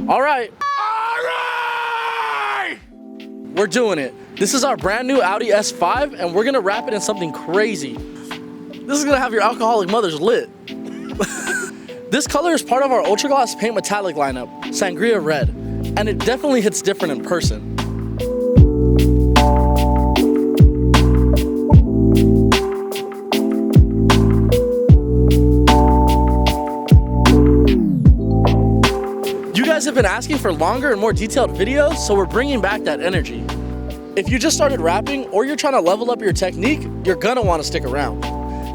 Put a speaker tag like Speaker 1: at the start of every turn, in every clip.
Speaker 1: All right. We're doing it. This is our brand new Audi S5 and we're gonna wrap it in something crazy. This is gonna have your alcoholic mothers lit. This color is part of our Ultra Gloss Paint Metallic lineup, Sangria Red, and it definitely hits different in person. You guys have been asking for longer and more detailed videos, so we're bringing back that energy. If you just started rapping or you're trying to level up your technique, you're gonna wanna stick around.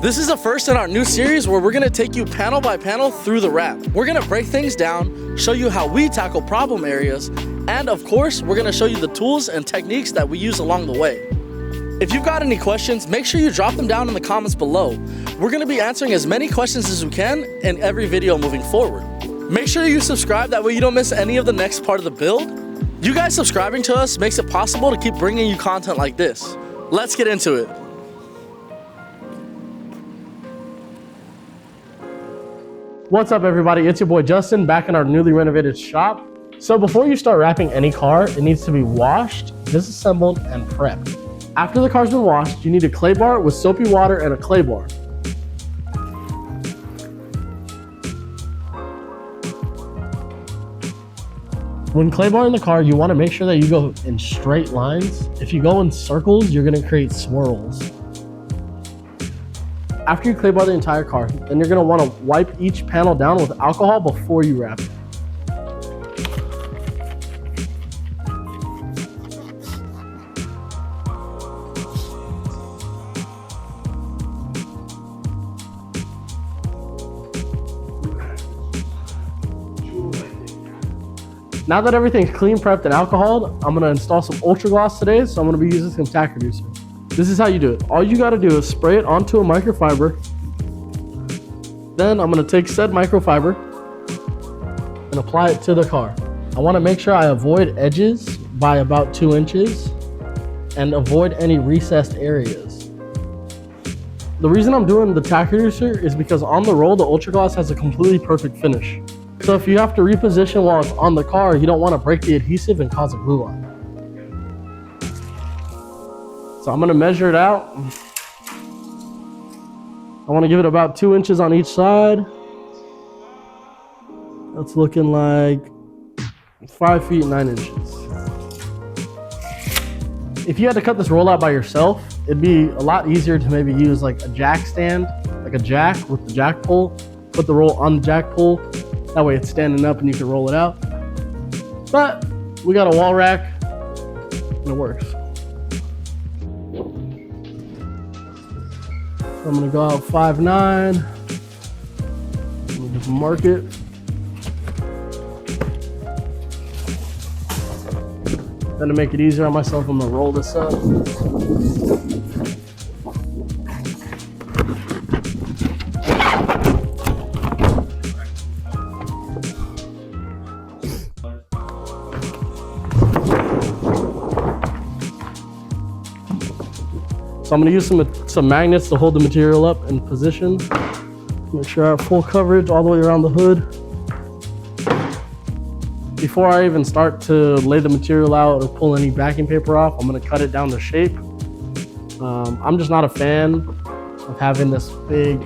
Speaker 1: This is the first in our new series where we're gonna take you panel by panel through the rap. We're gonna break things down, show you how we tackle problem areas, and of course, we're gonna show you the tools and techniques that we use along the way. If you've got any questions, make sure you drop them down in the comments below. We're gonna be answering as many questions as we can in every video moving forward. Make sure you subscribe, that way you don't miss any of the next part of the build. You guys subscribing to us makes it possible to keep bringing you content like this. Let's get into it. What's up everybody, it's your boy Justin back in our newly renovated shop. So before you start wrapping any car, it needs to be washed, disassembled, and prepped. After the car's been washed, you need a clay bar with soapy water and a clay bar. When clay bar in the car, you want to make sure that you go in straight lines. If you go in circles, you're going to create swirls. After you clay bar the entire car, then you're going to want to wipe each panel down with alcohol before you wrap it. Now that everything's clean, prepped, and alcoholed, I'm going to install some Ultra Gloss today, so I'm going to be using some tack reducer. This is how you do it. All you got to do is spray it onto a microfiber. Then I'm going to take said microfiber and apply it to the car. I want to make sure I avoid edges by about 2 inches and avoid any recessed areas. The reason I'm doing the tack reducer is because on the roll, the Ultra Gloss has a completely perfect finish. So if you have to reposition while it's on the car, you don't want to break the adhesive and cause a glue line. So I'm going to measure it out. I want to give it about 2 inches on each side. That's looking like 5 feet 9 inches. If you had to cut this roll out by yourself, it'd be a lot easier to maybe use like a jack stand, like a jack with the jack pole. Put the roll on the jack pole. That way it's standing up and you can roll it out. But we got a wall rack and it works. I'm gonna go out 5'9". I'm gonna just mark it. Then to make it easier on myself, I'm gonna roll this up. So I'm going to use some magnets to hold the material up in position. Make sure I have full coverage all the way around the hood. Before I even start to lay the material out or pull any backing paper off, I'm going to cut it down to shape. I'm just not a fan of having this big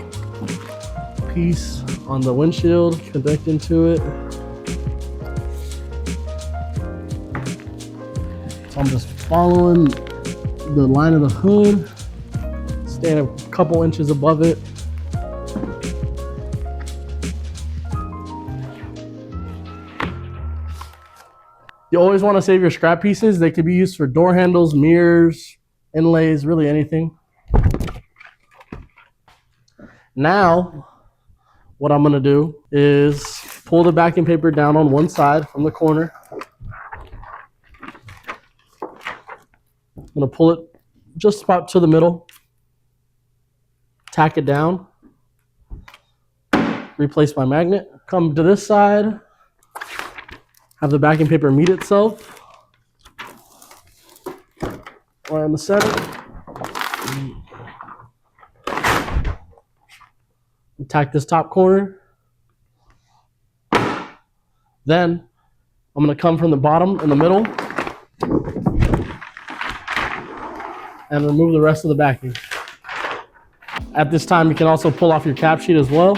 Speaker 1: piece on the windshield connecting to it. So I'm just following the line of the hood, staying a couple inches above it. You always want to save your scrap pieces. They could be used for door handles, mirrors, inlays, really anything. Now, what I'm going to do is pull the backing paper down on one side from the corner. I'm going to pull it just about to the middle, tack it down, replace my magnet, come to this side, have the backing paper meet itself, right in the center, tack this top corner. Then I'm gonna come from the bottom in the middle and remove the rest of the backing. At this time, you can also pull off your cap sheet as well.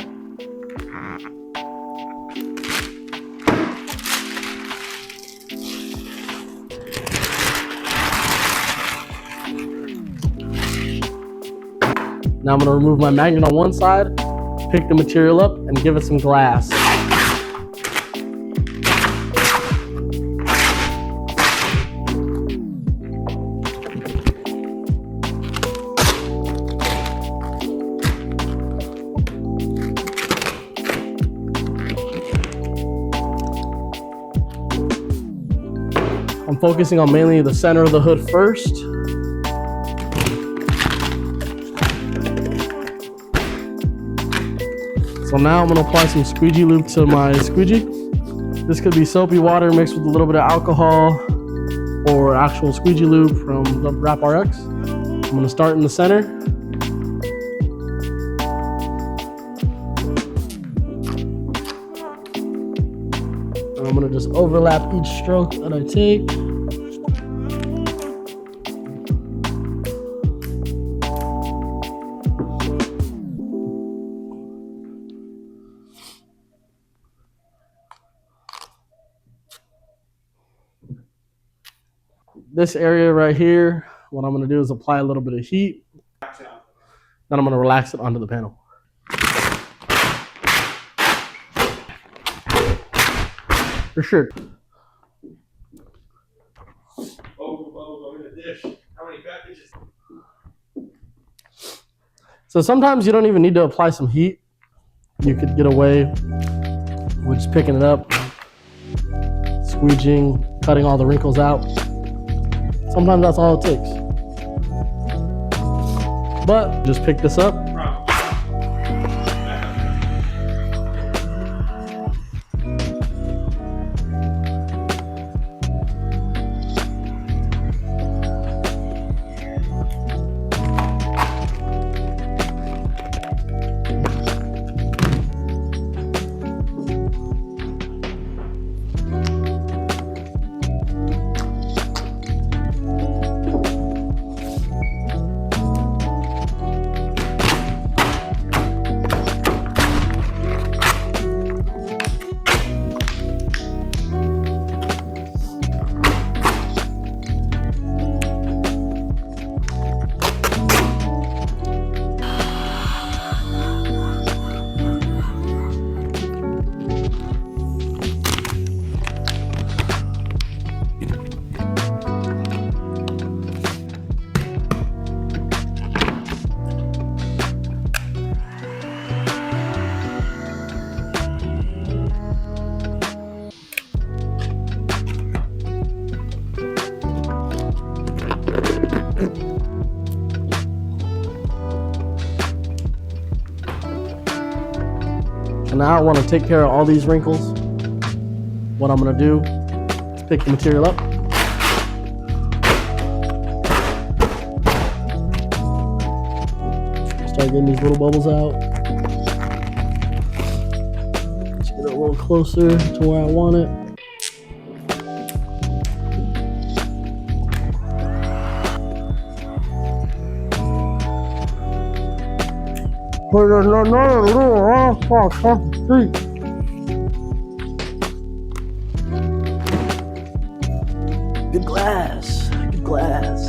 Speaker 1: Now I'm gonna remove my magnet on one side, pick the material up, and give it some glass. I'm focusing on mainly the center of the hood first. So now I'm gonna apply some squeegee lube to my squeegee. This could be soapy water mixed with a little bit of alcohol or actual squeegee lube from Wrap RX. I'm gonna start in the center. And I'm gonna just overlap each stroke that I take. This area right here, what I'm gonna do is apply a little bit of heat. Then I'm gonna relax it onto the panel. For sure. So sometimes you don't even need to apply some heat. You could get away with just picking it up, squeegeeing, cutting all the wrinkles out. Sometimes that's all it takes. But just pick this up. And now I want to take care of all these wrinkles. What I'm going to do is pick the material up. Start getting these little bubbles out. Let's get it a little closer to where I want it. But there's another little asphalt across the street. Good glass, good glass.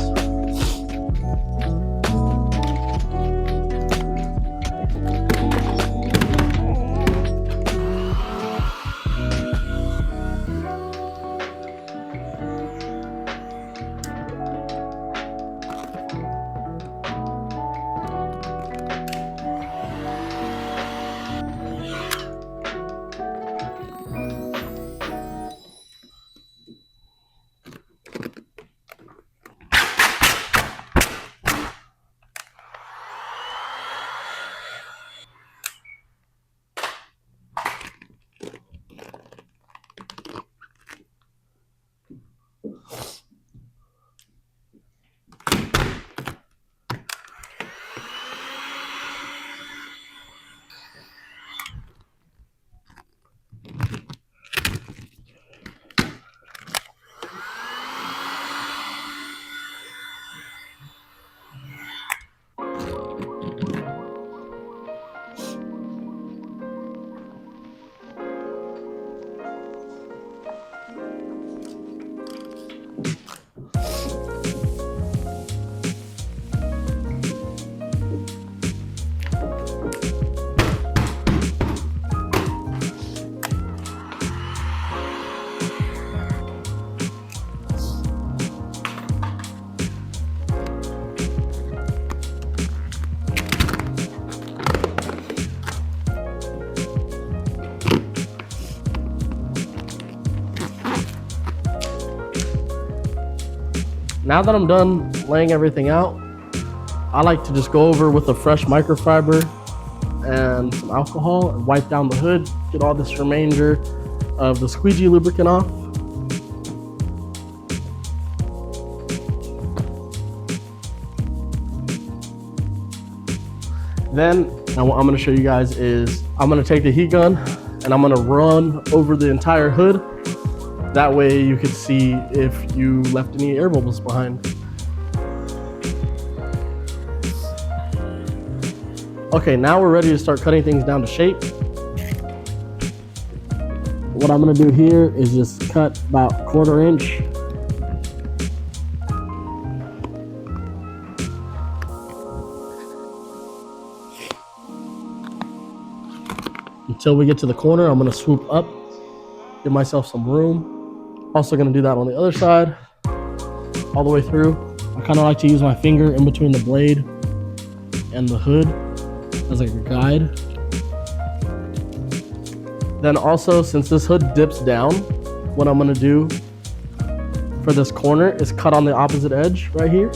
Speaker 1: Now that I'm done laying everything out, I like to just go over with a fresh microfiber and some alcohol and wipe down the hood, get all this remainder of the squeegee lubricant off. Then, now what I'm gonna show you guys is, I'm gonna take the heat gun and I'm gonna run over the entire hood. That way you can see if you left any air bubbles behind. Okay, now we're ready to start cutting things down to shape. What I'm gonna do here is just cut about 1/4 inch. Until we get to the corner, I'm gonna swoop up, give myself some room. Also gonna do that on the other side, all the way through. I kinda like to use my finger in between the blade and the hood as like a guide. Then also, since this hood dips down, what I'm gonna do for this corner is cut on the opposite edge right here.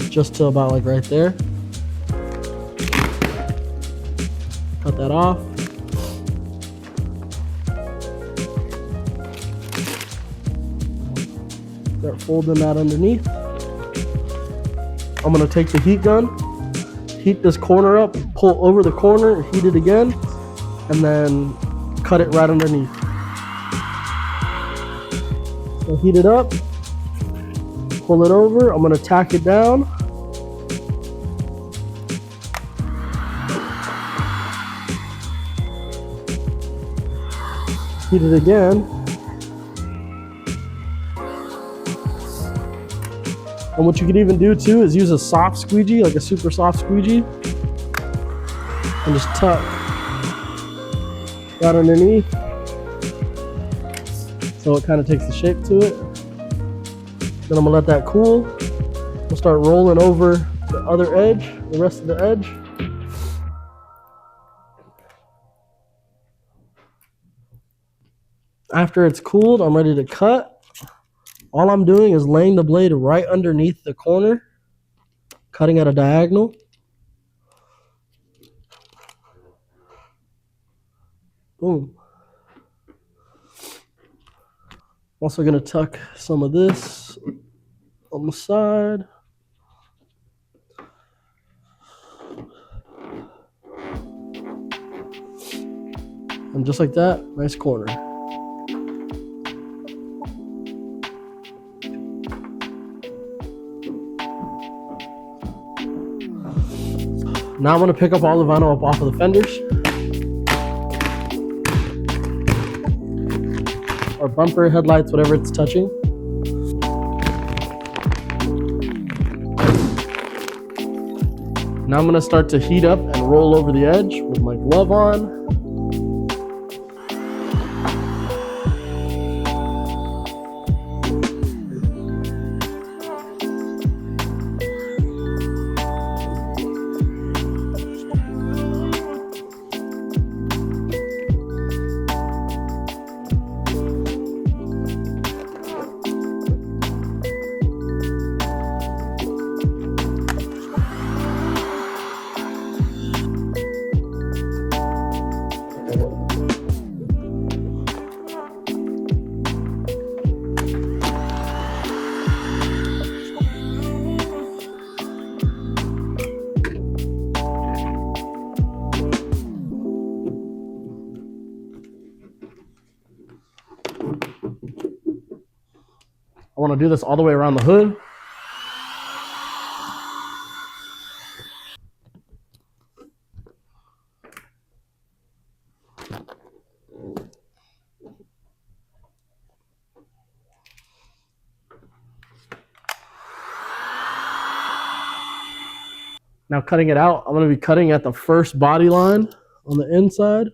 Speaker 1: Just to about like right there. Cut that off. Start folding that underneath. I'm gonna take the heat gun, heat this corner up, pull over the corner, heat it again, and then cut it right underneath. So heat it up, pull it over, I'm gonna tack it down. Heat it again. And what you could even do too is use a soft squeegee, like a super soft squeegee, and just tuck right underneath. So it kind of takes the shape to it. Then I'm gonna let that cool. We'll start rolling over the other edge, the rest of the edge. After it's cooled, I'm ready to cut. All I'm doing is laying the blade right underneath the corner, cutting at a diagonal. Boom. Also gonna tuck some of this on the side. And just like that, nice corner. Now I'm gonna pick up all the vinyl up off of the fenders. Or bumper, headlights, whatever it's touching. Now I'm gonna start to heat up and roll over the edge with my glove on. I want to do this all the way around the hood. Now cutting it out, I'm going to be cutting at the first body line on the inside.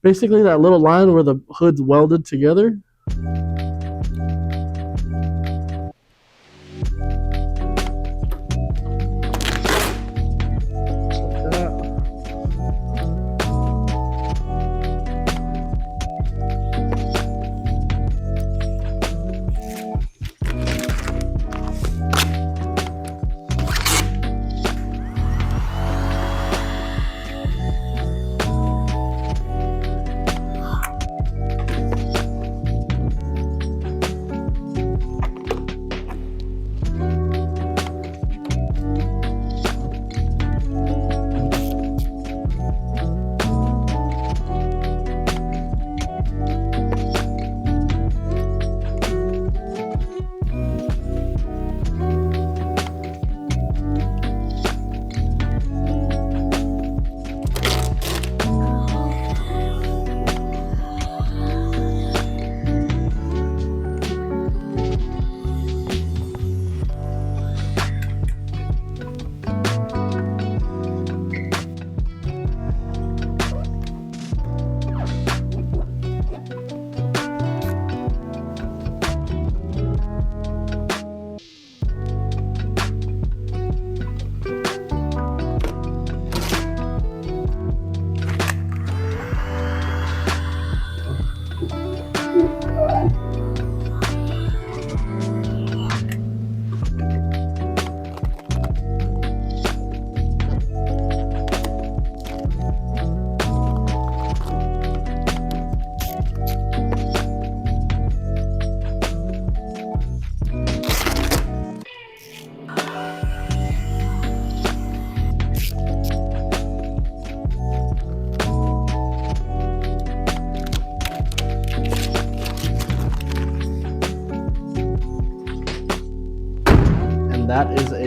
Speaker 1: Basically that little line where the hood's welded together.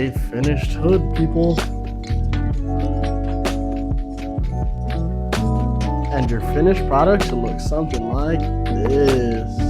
Speaker 1: a finished hood, people. And your finished product should look something like this.